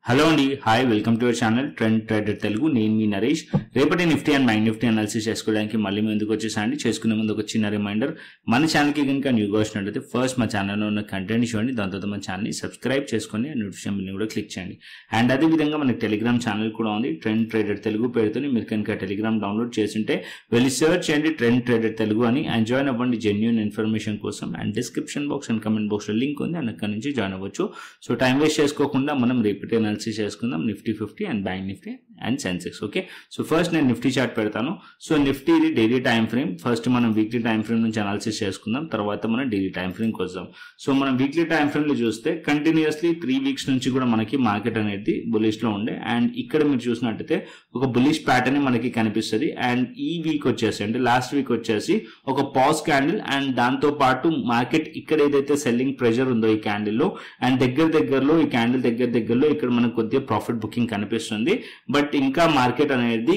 Hello అండి, hi, welcome to our channel trend trader Telugu. నేను మీ నరేష్. రేపటి Nifty and bank Nifty analysis చేసుకోవడానికి మళ్ళీ మీ ముందుకు వచ్చేసాండి. చేసుకునే ముందు ఒక చిన్న రిమైండర్, మన ఛానల్కి కనుక న్యూగా వచ్చినట్లయితే ఫస్ట్ మా ఛానల్లో ఉన్న కంటెంట్ చూడండి, దాని తర్వాత మన ఛానల్ని సబ్స్క్రైబ్ చేసుకొని నోటిఫికేషన్ బిల్ని కూడా క్లిక్ చేయండి. అండ్ అదేవిధంగా మనకి టెలిగ్రామ్ ఛానల్ కూడా ఉంది, ట్రెండ్ ట్రేడర్ తెలుగు పేరుతో. మీరు కనుక టెలిగ్రామ్ డౌన్లోడ్ చేస్తుంటే వెళ్ళి సర్చ్ చేయండి ట్రెండ్ ట్రేడర్ తెలుగు అని, అండ్ జాయిన్ అవ్వండి జెన్యూన్ ఇన్ఫర్మేషన్ కోసం. And description box and comment బాక్స్లో లింక్ ఉంది, అండ్ అక్కడ నుంచి జాయిన్ అవ్వచ్చు. సో టైం వేస్ట్ చేసుకోకుండా మనం రేపటి అనాలిసిస్ చేసుకుందాం, Nifty 50 and bank Nifty and Sensex. Okay, so first నేను నిఫ్టీ చార్ట్ పెడతాను. సో నిఫ్టీ ఇది డైలీ టైం ఫ్రేమ్. ఫస్ట్ మనం వీక్లీ టైం ఫ్రేమ్ నుంచి అనాలిసిస్ చేసుకుందాం, తర్వాత మనం డైలీ టైం ఫ్రేమ్కి వద్దాం. సో మనం వీక్లీ టైం ఫ్రేమ్ లో చూస్తే కంటిన్యూస్లీ 3 వీక్స్ నుంచి కూడా మనకి మార్కెట్ అనేది బులిష్ లో ఉండే, అండ్ ఇక్కడ మీరు చూసినట్టయితే ఒక బులిష్ ప్యాటర్న్ మనకి కనిపిస్తుంది. అండ్ ఈ వీక్ వచ్చేసి అంటే లాస్ట్ వీక్ వచ్చేసి ఒక పాజ్ క్యాండిల్, అండ్ దాంతో పాటు మార్కెట్ ఇక్కడ ఏదైతే సెల్లింగ్ ప్రెషర్ ఉందో ఈ క్యాండిల్ లో, అండ్ దగ్గరలో ఈ క్యాండిల్ దగ్గరలో ఇక్కడ మనకు కొద్దిగా ప్రాఫిట్ బుకింగ్ కనిపిస్తుంది. బట్ ఇంకా మార్కెట్ అనేది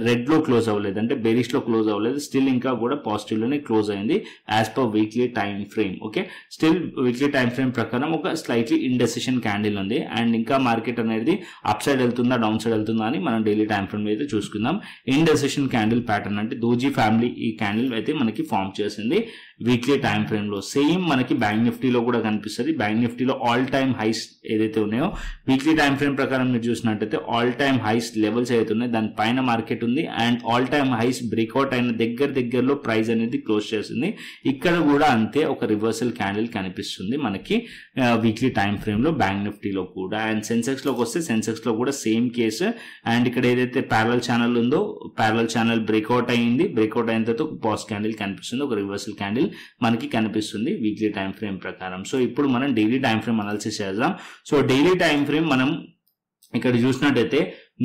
రెడ్ లో క్లోజ్ అవ్వలేదు, అంటే బెరిష్ లో క్లోజ్ అవ్వలేదు. స్టిల్ ఇంకా కూడా పాజిటివ్ లోనే క్లోజ్ అయింది as per weekly time frame. Okay, still weekly time frame ప్రకారం ఒక స్లైట్లీ ఇండెసిషన్ క్యాండిల్ ఉంది, అండ్ ఇంకా మార్కెట్ అనేది అప్ సైడ్ వెళ్తుందా డౌన్ సైడ్ వెళ్తుందా అని మనం డైలీ టైం ఫ్రేమ్ లో అయితే చూసుకుందాం. ఇండెసిషన్ క్యాండిల్ ప్యాటర్న్ అంటే దోజీ ఫ్యామిలీ ఈ క్యాండిల్ అయితే మనకి ఫామ్ చేసింది వీక్లీ టైం ఫ్రేమ్ లో. సేమ్ మనకి బ్యాంక్ నిఫ్టీలో కూడా కనిపిస్తుంది. బ్యాంక్ నిఫ్టీలో ఆల్ టైమ్ హైస్ ఏదైతే ఉన్నాయో వీక్లీ టైం ఫ్రేమ్ ప్రకారం మీరు చూసినట్టయితే ఆల్ టైమ్ హైస్ లెవెల్స్ అయితే ఉన్నాయి, దాని పైన మార్కెట్ ఉంది, and all time highs breakout అయిన దగ్గరలో ప్రైస్ అనేది క్లోజ్ చేసింది. ఇక్కడ కూడా అంతే ఒక రివర్సల్ క్యాండిల్ కనిపిస్తుంది మనకి వీక్లీ టైం ఫ్రేమ్ లో బ్యాంక్ నిఫ్టీలో కూడా. అండ్ సెన్సెక్స్ లోకి వస్తే సెన్సెక్స్ లో కూడా సేమ్ కేసు. అండ్ ఇక్కడ ఏదైతే ప్యారలల్ ఛానల్ ఉందో ప్యారలల్ ఛానల్ బ్రేక్అవుట్ అయింది, బ్రేక్అవుట్ అయిన తర్వాత ఒక పాజ్ క్యాండిల్ కనిపిస్తుంది, ఒక రివర్సల్ క్యాండిల్ మనకి కనిపిస్తుంది వీక్లీ టైం ఫ్రేమ్ ప్రకారం. సో ఇప్పుడు మనం డైలీ టైం ఫ్రేమ్ అనాలిసిస్ చేద్దాం. సో డైలీ టైం ఫ్రేమ్ మనం ఇక్కడ చూసినట్టయితే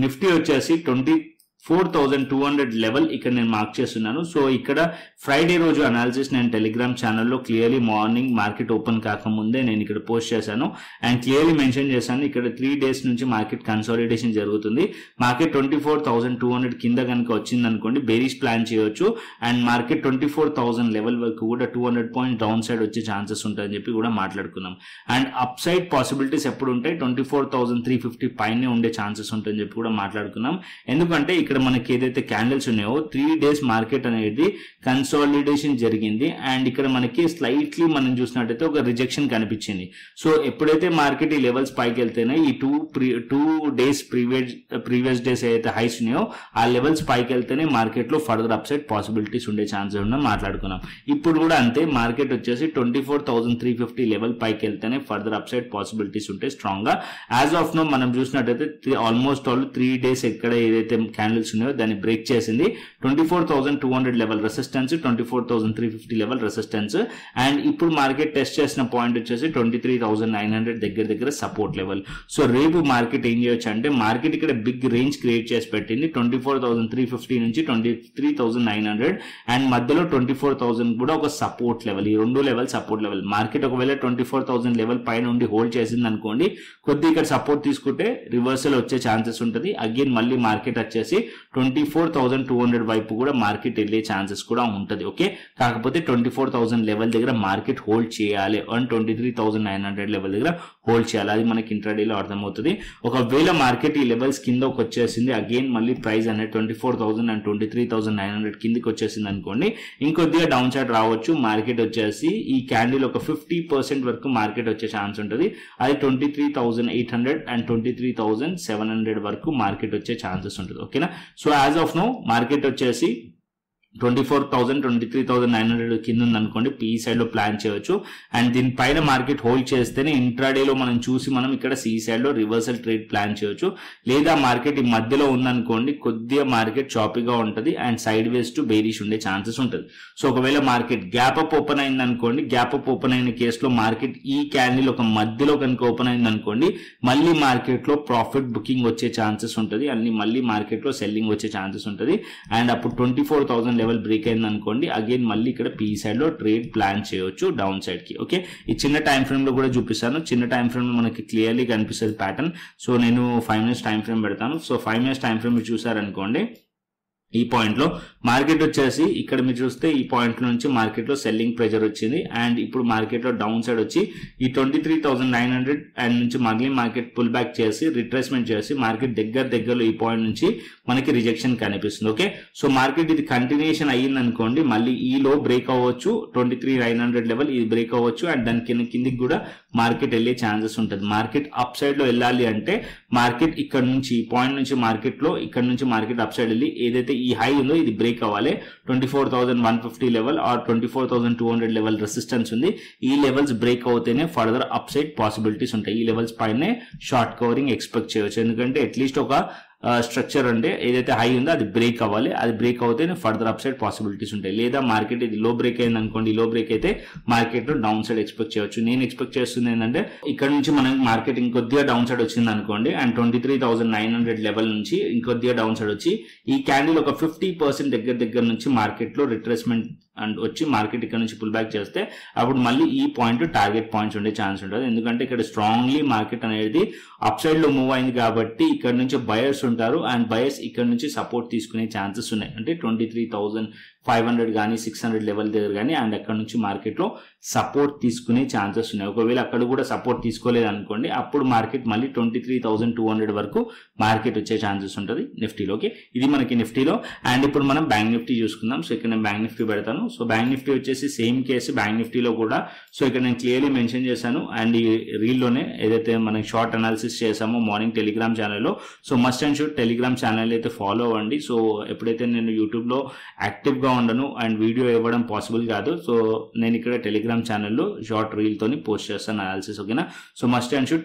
నిఫ్టీ వచ్చేసి 24,200 లెవెల్ ఇక్కడ నేను మార్క్ చేస్తున్నాను. సో ఇక్కడ ఫ్రైడే రోజు అనాలిసిస్ నేను టెలిగ్రామ్ ఛానల్లో క్లియర్లీ మార్నింగ్ మార్కెట్ ఓపెన్ కాకముందే నేను ఇక్కడ పోస్ట్ చేశాను, అండ్ క్లియర్లీ మెన్షన్ చేశాను ఇక్కడ 3 డేస్ నుంచి మార్కెట్ కన్సాలిడేషన్ జరుగుతుంది. మార్కెట్ 24,200 కింద కనుక వచ్చింది అనుకోండి బేరిష్ ప్లాన్ చేయొచ్చు, అండ్ మార్కెట్ 24,000 లెవెల్ వరకు కూడా 200 పాయింట్ డౌన్ సైడ్ వచ్చే ఛాన్సెస్ ఉంటాయని చెప్పి కూడా మాట్లాడుకున్నాం. అండ్ అప్ సైడ్ పాసిబిలిటీస్ ఎప్పుడు ఉంటాయి 24,350 పైనే ఉండే ఛాన్సెస్ ఉంటాయని చెప్పి కూడా మాట్లాడుకున్నాం. ఎందుకంటే ఇక్కడ మనకి ఏదైతే క్యాండిల్స్ ఉన్నాయో 3 డేస్ మార్కెట్ అనేది కన్సాలిడేషన్ జరిగింది, అండ్ ఇక్కడ మనకి స్లైట్లీ మనం చూసినట్టయితే ఒక రిజెక్షన్ కనిపించింది. సో ఎప్పుడైతే మార్కెట్ ఈ లెవెల్స్ పైకి వెళ్తేనే ఈ టూ డేస్ ప్రీవియస్ డేస్ ఏదైతే హైస్ ఉన్నాయో ఆ లెవెల్స్ పైకి వెళ్తేనే మార్కెట్ లో ఫర్దర్ అప్సైడ్ పాసిబిలిటీస్ ఉండే ఛాన్సెస్ ఉన్నాం మాట్లాడుకున్నాం. ఇప్పుడు కూడా అంతే, మార్కెట్ వచ్చేసి 24,350 లెవెల్ పైకి వెళ్తేనే ఫర్దర్ అప్సైడ్ పాసిబిలిటీస్ ఉంటాయి స్ట్రాంగ్ గా. యాజ్ ఆఫ్ నో మనం చూసినట్టయితే ఆల్మోస్ట్ ఆల్ 3 డేస్ ఎక్కడ ఏదైతే క్యాండిల్స్ ఉన్నాయో దాన్ని బ్రేక్ చేసింది. 24,200 level resistance, 24,350 level resistance, and ఇప్పుడు మార్కెట్ టెస్ట్ చేసిన పాయింట్ వచ్చేసి 23,900 దగ్గర సపోర్ట్ లెవెల్. సో రేపు మార్కెట్ ఏం చేయొచ్చు అంటే మార్కెట్ ఇక్కడ బిగ్ రేంజ్ క్రియేట్ చేసి పెట్టింది 24,350 నుంచి 23,900, అండ్ మధ్యలో 24,000 కూడా ఒక సపోర్ట్ లెవెల్. ఈ రెండు లెవెల్ సపోర్ట్ లెవెల్. మార్కెట్ ఒకవేళ 24,000 లెవెల్ పైన ఉండి హోల్డ్ చేసింది అనుకోండి, కొద్దిగా ఇక్కడ సపోర్ట్ తీసుకుంటే రివర్సల్ వచ్చే ఛాన్సెస్ ఉంటుంది. అగైన్ మళ్ళీ మార్కెట్ వచ్చేసి 24,200 వైపు కూడా మార్కెట్ వెళ్ళే ఛాన్సెస్ కూడా ఉంటుంది. ఓకే, కాకపోతే 24,000 లెవెల్ దగ్గర మార్కెట్ హోల్డ్ చేయాలి, అండ్ 23,900 లెవెల్ దగ్గర హోల్డ్ చేయాలి. అది మనకి ఇంట్రాడేలో అర్థమవుతుంది. ఒకవేళ మార్కెట్ ఈ లెవెల్స్ కిందకి వచ్చేసింది, అగైన్ మళ్ళీ ప్రైస్ అనేది 24,000 అండ్ 23,900 కిందికి వచ్చేసింది అనుకోండి, ఇంకొద్దిగా డౌన్ సైడ్ రావచ్చు. మార్కెట్ వచ్చేసి ఈ క్యాండిల్ ఒక 50% వరకు మార్కెట్ వచ్చే ఛాన్స్ ఉంటుంది. అది 23,800 అండ్ 23,700 వరకు మార్కెట్ వచ్చే ఛాన్సెస్ ఉంటుంది. ఓకేనా, so as of now market వచ్చేసి 24,000 23,900 కింద ఉంది అనుకోండి, పిఈ సైడ్ లో ప్లాన్ చేయొచ్చు. అండ్ దీనిపైన మార్కెట్ హోల్డ్ చేస్తేనే ఇంట్రాడేలో మనం చూసి మనం ఇక్కడ సి సైడ్ లో రివర్సల్ ట్రేడ్ ప్లాన్ చేయొచ్చు. లేదా మార్కెట్ ఈ మధ్యలో ఉందనుకోండి, కొద్దిగా మార్కెట్ చాపీగా ఉంటుంది and side ways to bearish ఉండే ఛాన్సెస్ ఉంటుంది. సో ఒకవేళ మార్కెట్ గ్యాప్ అప్ ఓపెన్ అయింది అనుకోండి, గ్యాప్ అప్ ఓపెన్ అయిన కేసులో మార్కెట్ ఈ క్యాండిల్ ఒక మధ్యలో కనుక ఓపెన్ అయింది అనుకోండి, మళ్ళీ మార్కెట్ లో ప్రాఫిట్ బుకింగ్ వచ్చే ఛాన్సెస్ ఉంటుంది, అన్ని మళ్ళీ మార్కెట్ లో సెల్లింగ్ వచ్చే ఛాన్సెస్ ఉంటుంది. అండ్ అప్పుడు 24,000 లెవెల్ బ్రేక్ అయింది అనుకోండి, అగైన్ మళ్ళీ ఇక్కడ పిఈ సైడ్ లో ట్రేడ్ ప్లాన్ చేయొచ్చు డౌన్ సైడ్ కి. ఓకే, ఈ చిన్న టైం ఫ్రేమ్ లో కూడా చూపిస్తాను. చిన్న టైం ఫ్రేమ్ లో మనకి క్లియర్లీ కనిపిస్తుంది ప్యాటర్న్. సో నేను 5 మినిట్స్ టైం ఫ్రేమ్ పెడతాను. సో 5 మినిట్స్ టైం ఫ్రేమ్ చూసారనుకోండి, ఈ పాయింట్ లో మార్కెట్ వచ్చేసి ఇక్కడ మీరు చూస్తే ఈ పాయింట్ నుంచి మార్కెట్ లో సెల్లింగ్ ప్రెజర్ వచ్చింది అండ్ ఇప్పుడు మార్కెట్ లో డౌన్ సైడ్ వచ్చి ఈ 23,900 అండ్ నుంచి మళ్ళీ మార్కెట్ పుల్ బ్యాక్ చేసి రిట్రేస్మెంట్ చేసి మార్కెట్ దగ్గరలో ఈ పాయింట్ నుంచి మనకి రిజెక్షన్ కనిపిస్తుంది. ఓకే, సో మార్కెట్ ఇది కంటిన్యూషన్ అయ్యింది అనుకోండి, మళ్ళీ ఈ లో బ్రేక్ అవ్వచ్చు, 23,900 లెవెల్ ఇది బ్రేక్ అవ్వచ్చు అండ్ దాని కిందికి కూడా మార్కెట్ వెళ్ళే ఛాన్సెస్ ఉంటుంది. మార్కెట్ అప్ సైడ్ లో వెళ్ళాలి అంటే మార్కెట్ ఇక్కడ నుంచి ఈ పాయింట్ నుంచి మార్కెట్ లో ఇక్కడ నుంచి మార్కెట్ అప్ సైడ్ వెళ్ళి ఏదైతే ఈ హై ఉందో ఇది బ్రేక్ అవ్వాలి. 24,150 లెవెల్ ఆర్ 24,200 లెవెల్ రెసిస్టెన్స్ ఉంది. ఈ లెవెల్స్ బ్రేక్ అవుతేనే ఫర్దర్ అప్ సైడ్ పాసిబిలిటీస్ ఉంటాయి. ఈ లెవెల్స్ పైనే షార్ట్ కవరింగ్ ఎక్స్పెక్ట్ చేయవచ్చు. ఎందుకంటే అట్లీస్ట్ ఒక స్ట్రక్చర్ అంటే ఏదైతే హై ఉందో అది బ్రేక్ అవ్వాలి. అది బ్రేక్ అవుతేనే ఫర్దర్ అప్ సైడ్ పాసిబిలిటీస్ ఉంటాయి. లేదా మార్కెట్ ఇది లో బ్రేక్ అయింది అనుకోండి, లో బ్రేక్ అయితే మార్కెట్ లో డౌన్ సైడ్ ఎక్స్పెక్ట్ చేయవచ్చు. నేను ఎక్స్పెక్ట్ చేస్తుంది ఏంటంటే ఇక్కడ నుంచి మనం మార్కెట్ ఇంకొద్దిగా డౌన్ సైడ్ వచ్చింది అనుకోండి అండ్ 23,900 లెవెల్ నుంచి ఇంకొద్దిగా డౌన్ సైడ్ వచ్చి ఈ క్యాండిల్ ఒక 50% దగ్గర నుంచి మార్కెట్ లో రిట్రేస్మెంట్ అండ్ వచ్చి మార్కెట్ ఇక్కడ నుంచి పుల్ బ్యాక్ చేస్తే అప్పుడు మళ్ళీ ఈ పాయింట్ టార్గెట్ పాయింట్స్ ఉండే ఛాన్స్ ఉంటుంది. ఎందుకంటే ఇక్కడ స్ట్రాంగ్లీ మార్కెట్ అనేది అప్ సైడ్ లో మూవ్ అయింది కాబట్టి ఇక్కడ నుంచి బయర్స్ ఉంటారు అండ్ బయర్స్ ఇక్కడ నుంచి సపోర్ట్ తీసుకునే ఛాన్సెస్ ఉన్నాయి. అంటే 23,500 కానీ 600 లెవెల్ దగ్గర కానీ అండ్ అక్కడ నుంచి మార్కెట్ లో సపోర్ట్ తీసుకునే ఛాన్సెస్ ఉన్నాయి. ఒకవేళ అక్కడ కూడా సపోర్ట్ తీసుకోలేదు అనుకోండి, అప్పుడు మార్కెట్ మళ్ళీ 23,200 వరకు మార్కెట్ వచ్చే ఛాన్సెస్ ఉంటుంది నిఫ్టీలోకి. ఇది మనకి నిఫ్టీలో. అండ్ ఇప్పుడు మనం బ్యాంక్ నిఫ్టీ చూసుకుందాం. సో ఇక్కడ నేను బ్యాంక్ నిఫ్టీ పెడతాను. సో బ్యాంక్ నిఫ్టీ వచ్చేసి సేమ్ కేసు బ్యాంక్ నిఫ్టీలో కూడా. సో ఇక్కడ నేను క్లియర్లీ మెన్షన్ చేశాను అండ్ ఈ రీల్లోనే ఏదైతే మనం షార్ట్ అనాలిసిస్ చేసామో మార్నింగ్ టెలిగ్రామ్ ఛానల్లో. So must and should Telegram channel అయితే ఫాలో అవ్వండి. సో ఎప్పుడైతే నేను యూట్యూబ్లో యాక్టివ్గా ఉండను అండ్ వీడియో ఇవ్వడం పాసిబుల్ కాదు, సో నేను ఇక్కడ టెలిగ్రామ్ ఛానల్లో షార్ట్ రీల్తోని పోస్ట్ చేస్తాను అనాలిసిస్. ఓకేనా? So must and should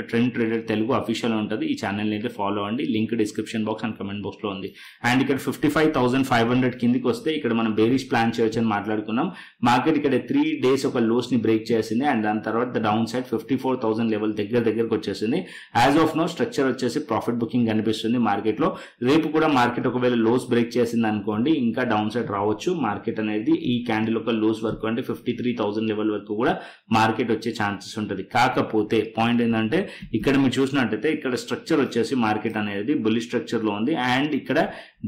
trend trader Telugu official ఉంటుంది. ఈ ఛానల్ని అయితే ఫాలో అవ్వండి. Link description box and comment బాక్స్లో ఉంది. అండ్ ఇక్కడ 55,500 కిందికి వస్తే ఇక్కడ మనం బేరిష్ ప్లాన్ చేయొచ్చు అని మాట్లాడుకున్నాం. మార్కెట్ ఇక్కడ 3 days ఒక లోస్ ని బ్రేక్ చేసింది అండ్ దాని తర్వాత డౌన్ సైడ్ 54,000 లెవెల్ దగ్గరకు వచ్చేసింది. యాజ్ ఆఫ్ నో స్ట్రక్చర్ వచ్చేసి ప్రాఫిట్ బుకింగ్ కనిపిస్తుంది మార్కెట్ లో. రేపు కూడా మార్కెట్ ఒకవేళ లోస్ బ్రేక్ చేసింది అనుకోండి, ఇంకా డౌన్ సైడ్ రావచ్చు. మార్కెట్ అనేది ఈ క్యాండిల్ ఒక లోస్ వరకు అంటే 53,000 లెవెల్ వరకు కూడా మార్కెట్ వచ్చే ఛాన్సెస్ ఉంటుంది. కాకపోతే పాయింట్ ఏంటంటే ఇక్కడ మీరు చూసినట్టయితే ఇక్కడ స్ట్రక్చర్ వచ్చేసి మార్కెట్ అనేది బుల్లిష్ స్ట్రక్చర్ లో ఉంది అండ్ ఇక్కడ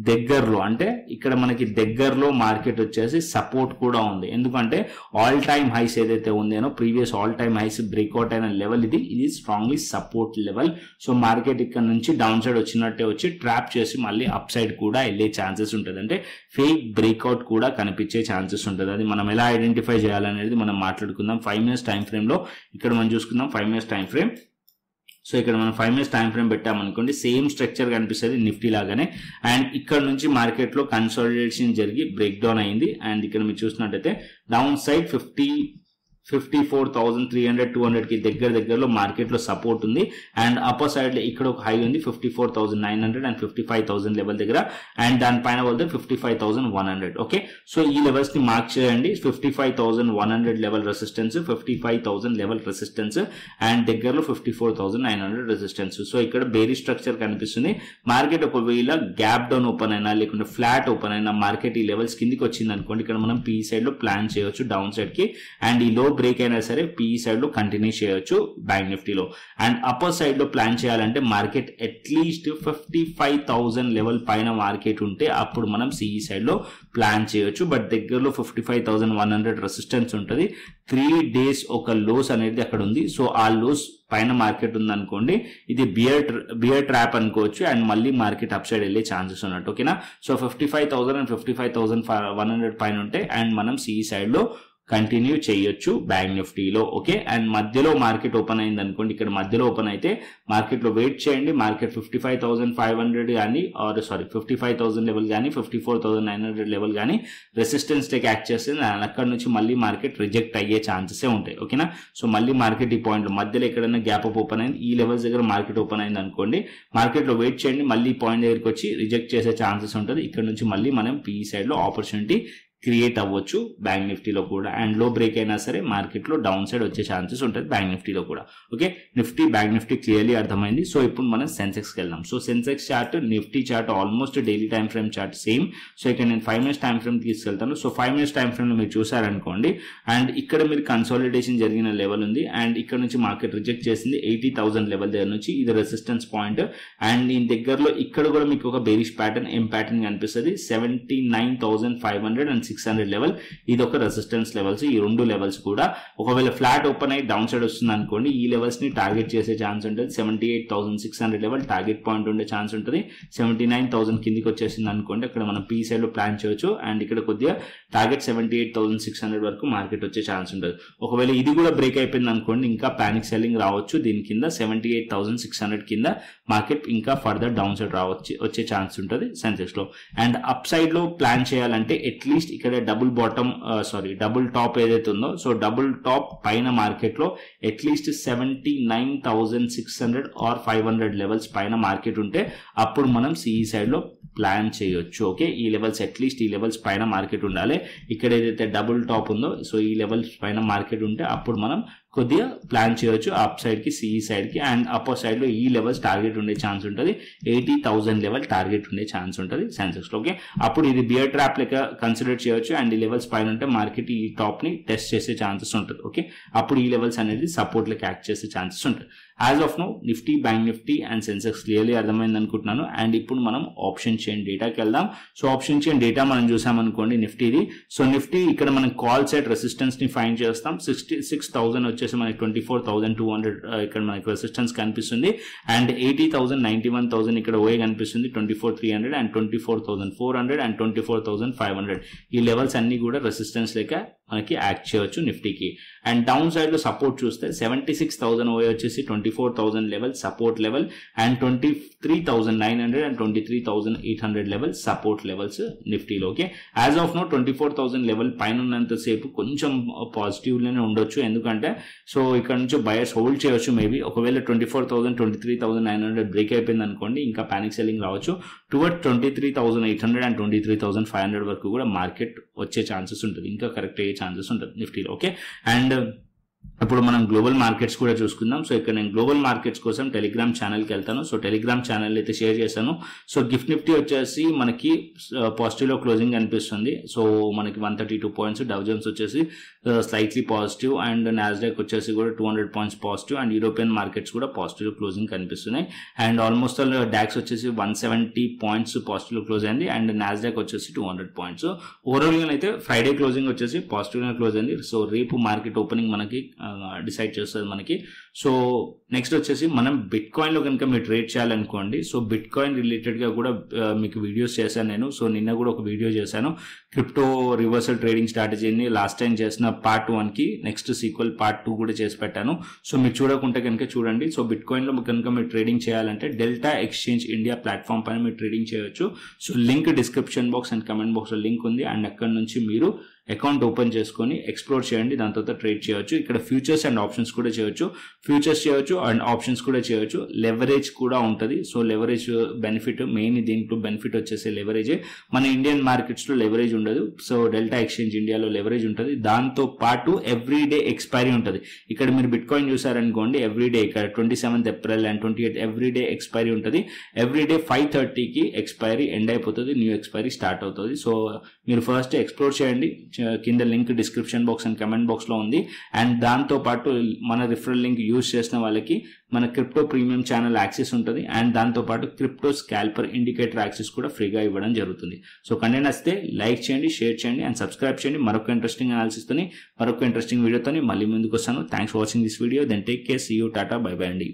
దగ్గరలో అంటే ఇక్కడ మనకి దగ్గరలో మార్కెట్ వచ్చేసి సపోర్ట్ కూడా ఉంది. ఎందుకంటే ఆల్ టైమ్ హైస్ ఏదైతే ఉందేనో previous all time highs breakout అయిన లెవెల్ ఇది strongly support level. So market ఇక్కడ నుంచి డౌన్ సైడ్ వచ్చినట్టే వచ్చి ట్రాప్ చేసి మళ్ళీ అప్ సైడ్ కూడా వెళ్ళే ఛాన్సెస్ ఉంటుంది. అంటే ఫేక్ బ్రేక్అవుట్ కూడా కనిపించే ఛాన్సెస్ ఉంటుంది. అది మనం ఎలా ఐడెంటిఫై చేయాలనేది మనం మాట్లాడుకుందాం. 5 minutes టైం ఫ్రేమ్ లో ఇక్కడ మనం చూసుకుందాం 5 minutes టైం ఫ్రేమ్. సో ఇక్కడ మనం 5 minutes టైం ఫ్రేమ్ పెట్టామనుకోండి, సేమ్ స్ట్రక్చర్ కనిపిస్తుంది నిఫ్టీ లాగానే. అండ్ ఇక్కడ నుంచి మార్కెట్ లో కన్సాలిడేషన్ జరిగి బ్రేక్ డౌన్ అయింది అండ్ ఇక్కడ మీరు చూసినట్టయితే డౌన్ సైడ్ 54,300 200 కి దగ్గరలో మార్కెట్ లో సపోర్ట్ ఉంది అండ్ అప్పర్ సైడ్ లో ఇక్కడ ఒక హై ఉంది 54,900 అండ్ 55,000 లెవెల్ దగ్గర అండ్ దానిపైన వెళ్తే 55,100. ఓకే, సో ఈ లెవెల్స్ ని మార్క్ చేయండి. 55,100 level resistance, 55,000 level resistance and దగ్గరలో 54,900 రెసిస్టెన్స్. సో ఇక్కడ బేరీ స్ట్రక్చర్ కనిపిస్తుంది. మార్కెట్ ఒకవేళ గ్యాప్ డౌన్ ఓపెన్ అయినా లేకుంటే ఫ్లాట్ ఓపెన్ అయినా మార్కెట్ ఈ లెవెల్స్ కిందికి వచ్చింది అనుకోండి, ఇక్కడ మనం పీ సైడ్ లో ప్లాన్ చేయొచ్చు డౌన్ సైడ్ కి అండ్ ఈ లో బ్రేక్ అయినా సరే పీఈ సైడ్ లో కంటిన్యూ చేయొచ్చు బ్యాంక్ నిఫ్టీలో. అండ్ అప్పర్ సైడ్ లో ప్లాన్ చేయాలంటే మార్కెట్ అట్లీస్ట్ 55,000 లెవెల్ పైన మార్కెట్ ఉంటే అప్పుడు మనం సిఈ సైడ్ లో ప్లాన్ చేయొచ్చు. బట్ దగ్గరలో 55,100 రెసిస్టెన్స్ ఉంటుంది. 3 days ఒక లోస్ అనేది అక్కడ ఉంది. సో ఆ లోస్ పైన మార్కెట్ ఉంది అనుకోండి, ఇది బియర్ ట్రాప్ అనుకోవచ్చు అండ్ మళ్ళీ మార్కెట్ అప్ సైడ్ వెళ్ళే ఛాన్సెస్ ఉన్నట్టు. ఓకేనా? సో 55,000 అండ్ 55,100 పైన ఉంటే అండ్ మనం సిఈ సైడ్ లో కంటిన్యూ చేయొచ్చు బ్యాంక్ నిఫ్టీలో. ఓకే, అండ్ మధ్యలో మార్కెట్ ఓపెన్ అయింది అనుకోండి, ఇక్కడ మధ్యలో ఓపెన్ అయితే మార్కెట్ లో వెయిట్ చేయండి. మార్కెట్ 55,500 కానీ 55,000 లెవెల్ కానీ 54,900 లెవెల్ కానీ రెసిస్టెన్స్ టేక్ యాక్ట్ చేస్తే అక్కడ నుంచి మళ్ళీ మార్కెట్ రిజెక్ట్ అయ్యే ఛాన్సెస్ ఉంటాయి. ఓకేనా? సో మళ్ళీ మార్కెట్ ఈ పాయింట్ మధ్యలో ఎక్కడైనా గ్యాప్ అప్ ఓపెన్ అయింది, ఈ లెవెల్స్ దగ్గర మార్కెట్ ఓపెన్ అయింది అనుకోండి, మార్కెట్ లో వెయిట్ చేయండి. మళ్ళీ పాయింట్ దగ్గరికి వచ్చి రిజెక్ట్ చేసే ఛాన్సెస్ ఉంటుంది. ఇక్కడ నుంచి మళ్ళీ మనం పీఈ సైడ్ లో ఆపర్చునిటీ క్రియేట్ అవ్వచ్చు బ్యాంక్ నిఫ్టీలో కూడా. అండ్ లో బ్రేక్ అయినా సరే మార్కెట్లో డౌన్ సైడ్ వచ్చే ఛాన్సెస్ ఉంటుంది బ్యాంక్ నిఫ్టీలో కూడా. Okay, Nifty bank Nifty clearly అర్థమైంది. సో ఇప్పుడు మనం సెన్సెక్స్కి వెళ్దాం. So Sensex chart, Nifty chart almost daily time frame chart same. So ఇక్కడ నేను 5 minutes టైం ఫ్రేమ్ తీసుకెళ్తాను. సో 5 minutes టైం ఫ్రేమ్లో మీరు చూసారనుకోండి, అండ్ ఇక్కడ మీరు కన్సాలిడేషన్ జరిగిన లెవెల్ ఉంది, అండ్ ఇక్కడ నుంచి మార్కెట్ రిజెక్ట్ చేసింది 80,000 లెవెల్ దగ్గర నుంచి. ఇది రెసిస్టెన్స్ పాయింట్. అండ్ దీని దగ్గరలో ఇక్కడ కూడా మీకు ఒక బేరిష్ ప్యాటర్న్, ఎం ప్యాటర్న్ కనిపిస్తుంది. 79,500 and 600 లెవెల్, ఇది ఒక రెసిస్టెన్స్ లెవెల్స్. ఈ రెండు లెవెల్స్ కూడా ఒకవేళ ఫ్లాట్ ఓపెన్ అయ్యి డౌన్ సైడ్ వస్తుంది అనుకోండి, ఈ లెవెల్స్ ని టార్గెట్ చేసే ఛాన్స్ ఉంటుంది. 78,600 లెవెల్ టార్గెట్ పాయింట్ ఉండే ఛాన్స్ ఉంటుంది. 79,000 కిందికి వచ్చేసింది అనుకోండి, అక్కడ మనం పీ సైడ్ లో ప్లాన్ చేయొచ్చు. అండ్ ఇక్కడ కొద్దిగా టార్గెట్ 78,600 వరకు మార్కెట్ వచ్చే ఛాన్స్ ఉంటుంది. ఒకవేళ ఇది కూడా బ్రేక్ అయిపోయింది అనుకోండి, ఇంకా పానిక్ సెల్లింగ్ రావచ్చు. దీని కింద 78,600 కింద మార్కెట్ ఇంకా ఫర్దర్ డౌన్ సైడ్ వచ్చే ఛాన్స్ ఉంటుంది సెన్సెక్స్ లో. అండ్ అప్ సైడ్ లో ప్లాన్ చేయాలంటే అట్లీస్ట్ ఇక్కడ డబుల్ టాప్ ఏదైతే ఉందో, సో డబుల్ టాప్ పైన మార్కెట్ లో అట్లీస్ట్ 79,600 ఆర్ 500 లెవెల్స్ పైన మార్కెట్ ఉంటే అప్పుడు మనం సిఈ సైడ్ లో ప్లాన్ చేయొచ్చు. ఓకే, ఈ లెవెల్స్ అట్లీస్ట్ ఈ లెవెల్స్ పైన మార్కెట్ ఉండాలి. ఇక్కడ ఏదైతే డబుల్ టాప్ ఉందో, సో ఈ లెవెల్స్ పైన మార్కెట్ ఉంటే అప్పుడు మనం కొద్దిగా ప్లాన్ చేయొచ్చు అప్ సైడ్ కి, సిఈ సైడ్ కి. అండ్ అప్పర్ సైడ్ లో ఈ లెవెల్స్ టార్గెట్ ఉండే ఛాన్స్ ఉంటుంది. 80,000 లెవెల్ టార్గెట్ ఉండే ఛాన్స్ ఉంటుంది సెన్సెక్స్ లో. ఓకే, అప్పుడు ఇది బియర్ ట్రాప్ లెక్క కన్సిడర్ చేయొచ్చు. అండ్ ఈ లెవెల్స్ పైన ఉంటే మార్కెట్ ఈ టాప్ ని టెస్ట్ చేసే ఛాన్సెస్ ఉంటుంది. ఓకే, అప్పుడు ఈ లెవెల్స్ అనేది సపోర్ట్ లెక్క యాక్ట్ చేసే ఛాన్సెస్ ఉంటుంది. As of now Nifty, bank Nifty and Sensex clearly అర్థమైంది అనుకుంటున్నాను. అండ్ ఇప్పుడు మనం ఆప్షన్ చైన్ డేటాకి వెళ్దాం. సో ఆప్షన్ చైన్ డేటా మనం చూసామనుకోండి నిఫ్టీది. సో నిఫ్టీ ఇక్కడ మనం కాల్ సెట్ రెసిస్టెన్స్ ని ఫైండ్ చేస్తాం. 66,000 వచ్చేసి మనకి 24,200 ఇక్కడ మనకి రెసిస్టెన్స్ కనిపిస్తుంది. అండ్ 80,000, 91,000 ఇక్కడ ఓఏ కనిపిస్తుంది. 24,300 అండ్ 24,400 అండ్ 24,500 ఈ లెవెల్స్ అన్ని కూడా రెసిస్టెన్స్ లెక్క మనకి యాక్ట్ చేయవచ్చు నిఫ్టీకి. అండ్ డౌన్ సైడ్ లో సపోర్ట్ చూస్తే 76,000 ఓఏ వచ్చేసి 24,000 level support level. And 23,900 and 23,800 level support levels నిఫ్టీలో. Okay, as of now 24,000 level పైన ఉన్నంతసేపు కొంచెం పాజిటివ్ లోనే ఉండొచ్చు. ఎందుకంటే సో ఇక్కడ నుంచి బయర్స్ హోల్డ్ చేయొచ్చు మేబీ. ఒకవేళ 24,000, 23,900 బ్రేక్ అయిపోయింది అనుకోండి, ఇంకా పానిక్ సెల్లింగ్ రావచ్చు. టువర్డ్ 23,800 అండ్ 23,500 వరకు కూడా మార్కెట్ వచ్చే ఛాన్సెస్ ఉంటుంది, ఇంకా కరెక్ట్ అయ్యే ఛాన్సెస్ ఉంటుంది నిఫ్టీలో. ఓకే, అండ్ ఇప్పుడు మనం గ్లోబల్ మార్కెట్స్ కూడా చూసుకుందాం. సో ఇక్కడ నేను గ్లోబల్ మార్కెట్స్ కోసం టెలిగ్రామ్ ఛానల్కి వెళ్తాను. సో టెలిగ్రామ్ ఛానల్ అయితే షేర్ చేశాను. సో గిఫ్ట్ నిఫ్టీ వచ్చేసి మనకి పాజిటివ్లో క్లోజింగ్ కనిపిస్తుంది. సో మనకి 132 పాయింట్స్. డవ్ జోన్స్ వచ్చేసి స్లైట్లీ పాజిటివ్. అండ్ నాస్డాక్ వచ్చేసి కూడా 200 points positive. And European markets కూడా పాజిటివ్ క్లోజింగ్ కనిపిస్తున్నాయి. అండ్ ఆల్మోస్ట్ డాక్స్ వచ్చేసి 170 పాయింట్స్ పాజిటివ్ క్లోజ్ అయింది. అండ్ నాస్డాక్ వచ్చేసి 200 పాయింట్స్. ఓవరాల్గా అయితే ఫ్రైడే క్లోజింగ్ వచ్చేసి పాజిటివ్గా క్లోజ్ అయింది. సో రేపు మార్కెట్ ఓపెనింగ్ మనకి డిసైడ్ చేస్తుంది మనకి. సో నెక్స్ట్ వచ్చేసి మనం బిట్ కాయిన్ లో కనుక మీరు ట్రేడ్ చేయాలనుకోండి, సో బిట్ కాయిన్ రిలేటెడ్ గా కూడా మీకు వీడియోస్ చేశాను నేను. సో నిన్న కూడా ఒక వీడియో చేశాను క్రిప్టో రివర్సల్ ట్రేడింగ్ స్ట్రాటజీని. లాస్ట్ టైం చేసిన పార్ట్ 1 కి నెక్స్ట్ సీక్వెల్ పార్ట్ 2 కూడా చేసి పెట్టాను. సో మీరు చూడకుంటే కనుక చూడండి. సో బిట్ కాయిన్ లో కనుక మీరు ట్రేడింగ్ చేయాలంటే డెల్టా ఎక్స్చేంజ్ ఇండియా ప్లాట్ఫామ్ పైన మీరు ట్రేడింగ్ చేయొచ్చు. So link description box and comment box లో లింక్ ఉంది. అండ్ అక్కడ నుంచి మీరు అకౌంట్ ఓపెన్ చేసుకొని ఎక్స్ప్లోర్ చేయండి, దాని తర్వాత ట్రేడ్ చేయొచ్చు. ఇక్కడ ఫ్యూచర్స్ అండ్ ఆప్షన్స్ కూడా చేయొచ్చు. ఫ్యూచర్స్ చేయొచ్చు అండ్ ఆప్షన్స్ కూడా చేయొచ్చు. లెవరేజ్ కూడా ఉంటుంది. సో లెవరేజ్ బెనిఫిట్, మెయిన్ దీంట్లో బెనిఫిట్ వచ్చేసి లెవరేజ్. మన ఇండియన్ మార్కెట్స్ లో లెవరేజ్ ఉండదు. సో డెల్టా ఎక్స్చేంజ్ ఇండియాలో లెవరేజ్ ఉంటుంది. దాంతో పాటు ఎవ్రీడే ఎక్స్పైరీ ఉంటుంది. ఇక్కడ మీరు బిట్ కాయిన్ చూసారనుకోండి, ఎవ్రీడే ఇక్కడ 27th April and 28th everyday expiry ఉంటుంది. ఎవ్రీడే 5:30కి ఎక్స్పైరీ ఎండ్ అయిపోతుంది, న్యూ ఎక్స్పైరీ స్టార్ట్ అవుతుంది. సో మీరు ఫస్ట్ ఎక్స్ప్లోర్ చేయండి. కింద link description box and comment box లో ఉంది. అండ్ దాంతో పాటు మన రిఫరల్ లింక్ యూజ్ చేసిన వాళ్ళకి మన క్రిప్టో ప్రీమియం ఛానల్ యాక్సెస్ ఉంటుంది. అండ్ దాంతో పాటు క్రిప్టో స్కాల్పర్ ఇండికేటర్ యాక్సెస్ కూడా ఫ్రీగా ఇవ్వడం జరుగుతుంది. సో కంటెంట్ నచ్చితే లైక్ చేయండి, షేర్ చేయండి అండ్ సబ్స్క్రైబ్ చేయండి. మరొక ఇంట్రెస్టింగ్ అనాలిసిస్ తోని, మరొక ఇంట్రెస్టింగ్ వీడియోతో మళ్ళీ ముందుకు వస్తాను. Thanks for watching this video. Then take care, see you, tata, bye bye అండి.